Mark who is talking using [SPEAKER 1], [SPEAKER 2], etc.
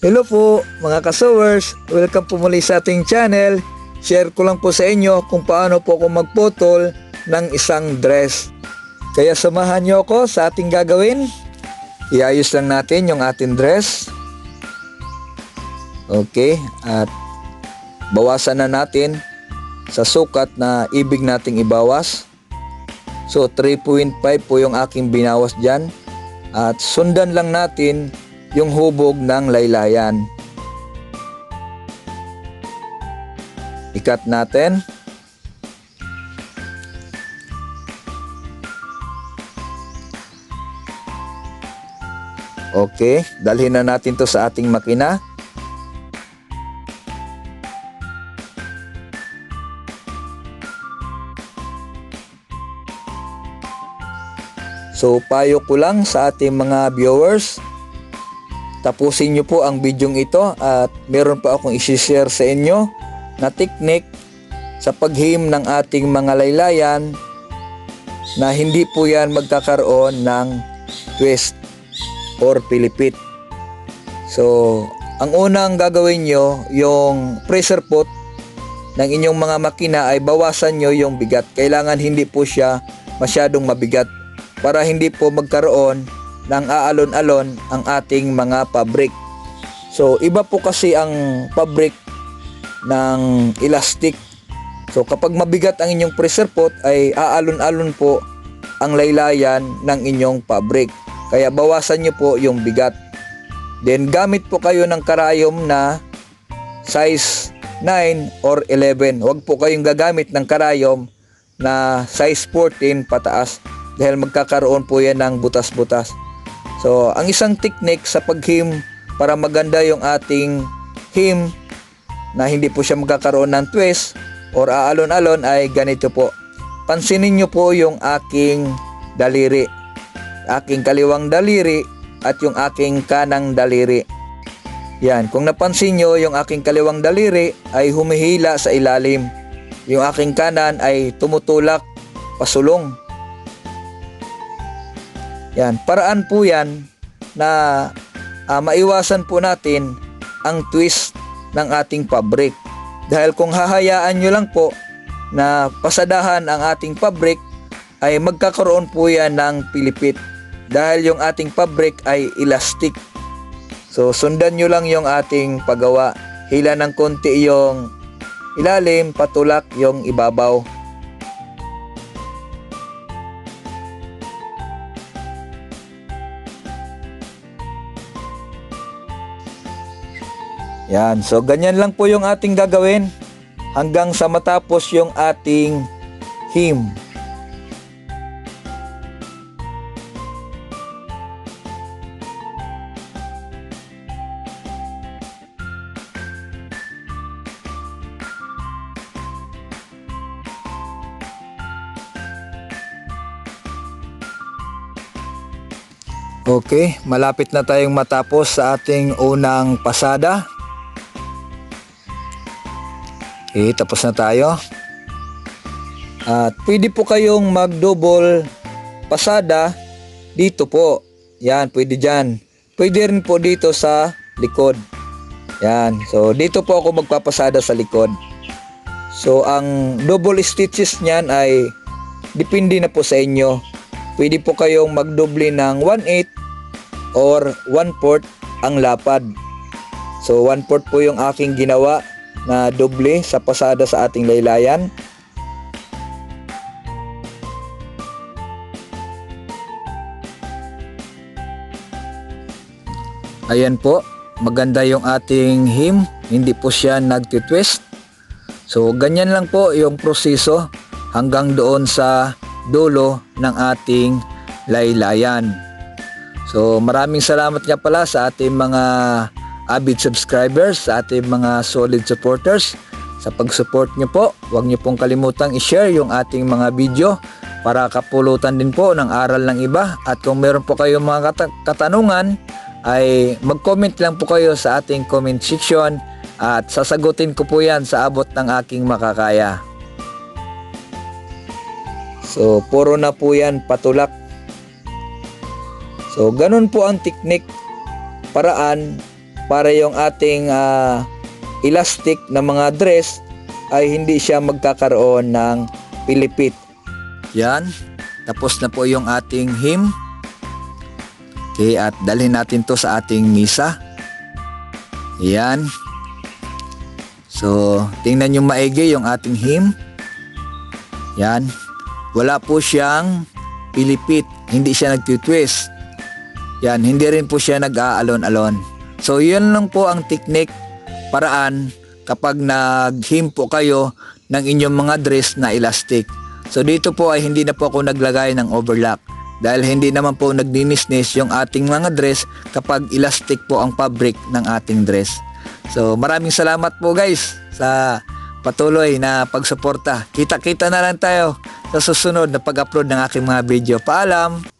[SPEAKER 1] Hello po mga kasowers, welcome po muli sa ating channel. Share ko lang po sa inyo kung paano po ako magputol ng isang dress. Kaya samahan nyo ako sa ating gagawin. Iayos lang natin yung ating dress. Okay, at bawasan na natin sa sukat na ibig nating ibawas. So 3.5 po yung aking binawas dyan. At sundan lang natin yung hubog ng laylayan. Ikat natin. Okay, dalhin na natin to sa ating makina. So payo ko lang sa ating mga viewers, tapusin nyo po ang bidyong ito at meron pa akong isi-share sa inyo na technique sa paghim ng ating mga laylayan na hindi po yan magkakaroon ng twist or pilipit. So ang unang gagawin nyo, yung pressure foot ng inyong mga makina ay bawasan nyo yung bigat. Kailangan hindi po siya masyadong mabigat para hindi po magkaroon ng aalon-alon ang ating mga pabrik. So iba po kasi ang pabrik ng elastic. So kapag mabigat ang inyong pressure foot ay aalon-alon po ang laylayan ng inyong pabrik. Kaya bawasan nyo po yung bigat. Then gamit po kayo ng karayom na size 9 or 11. Huwag po kayong gagamit ng karayom na size 14 pataas dahil magkakaroon po yan ng butas-butas. So ang isang technique sa paghim para maganda yung ating him na hindi po siya magkakaroon ng twist or aalon-alon ay ganito po. Pansinin nyo po yung aking daliri, aking kaliwang daliri at yung aking kanang daliri. Yan, kung napansin nyo, yung aking kaliwang daliri ay humihila sa ilalim, yung aking kanan ay tumutulak pasulong. Yan, paraan po yan na maiwasan po natin ang twist ng ating pabrik. Dahil kung hahayaan nyo lang po na pasadahan ang ating pabrik ay magkakaroon po yan ng pilipit. Dahil yung ating pabrik ay elastic. So sundan nyo lang yung ating paggawa. Hila ng konti yung ilalim, patulak yung ibabaw. Yan, so ganyan lang po yung ating gagawin hanggang sa matapos yung ating him. Okay, malapit na tayong matapos sa ating unang pasada. Okay, tapos na tayo. At pwede po kayong mag-double pasada dito po. Yan, pwede dyan. Pwede rin po dito sa likod. Yan, so dito po ako magpapasada sa likod. So ang double stitches niyan ay depende na po sa inyo. Pwede po kayong magdoble ng 1/8 or 1/4 ang lapad. So 1/4 po yung aking ginawa na doble sa pasada sa ating laylayan. Ayan po, maganda yung ating hem, hindi po siya nagtitwist. So ganyan lang po yung proseso hanggang doon sa dulo ng ating laylayan. So maraming salamat nga pala sa ating mga avid subscribers, sa ating mga solid supporters sa pag-support nyo po. Huwag nyo pong kalimutang i-share yung ating mga video para kapulutan din po ng aral ng iba. At kung meron po kayong mga katanungan ay mag-comment lang po kayo sa ating comment section at sasagutin ko po yan sa abot ng aking makakaya. So puro na po yan patulak. So ganun po ang technique, paraan para yung ating elastic na mga dress ay hindi siya magkakaroon ng pilipit. Yan. Tapos na po yung ating hem. Okay, at dalhin natin to sa ating misa. Yan. So, tingnan nyo maigi yung ating hem. Yan. Wala po siyang pilipit. Hindi siya nagtitwist. Yan. Hindi rin po siya nag-aalon-alon. So, yun lang po ang technique, paraan kapag nag-hem po kayo ng inyong mga dress na elastic. So, dito po ay hindi na po ako naglagay ng overlock. Dahil hindi naman po nagdinisnis yung ating mga dress kapag elastic po ang fabric ng ating dress. So maraming salamat po guys sa patuloy na pagsuporta. Kita-kita na lang tayo sa susunod na pag-upload ng aking mga video. Paalam!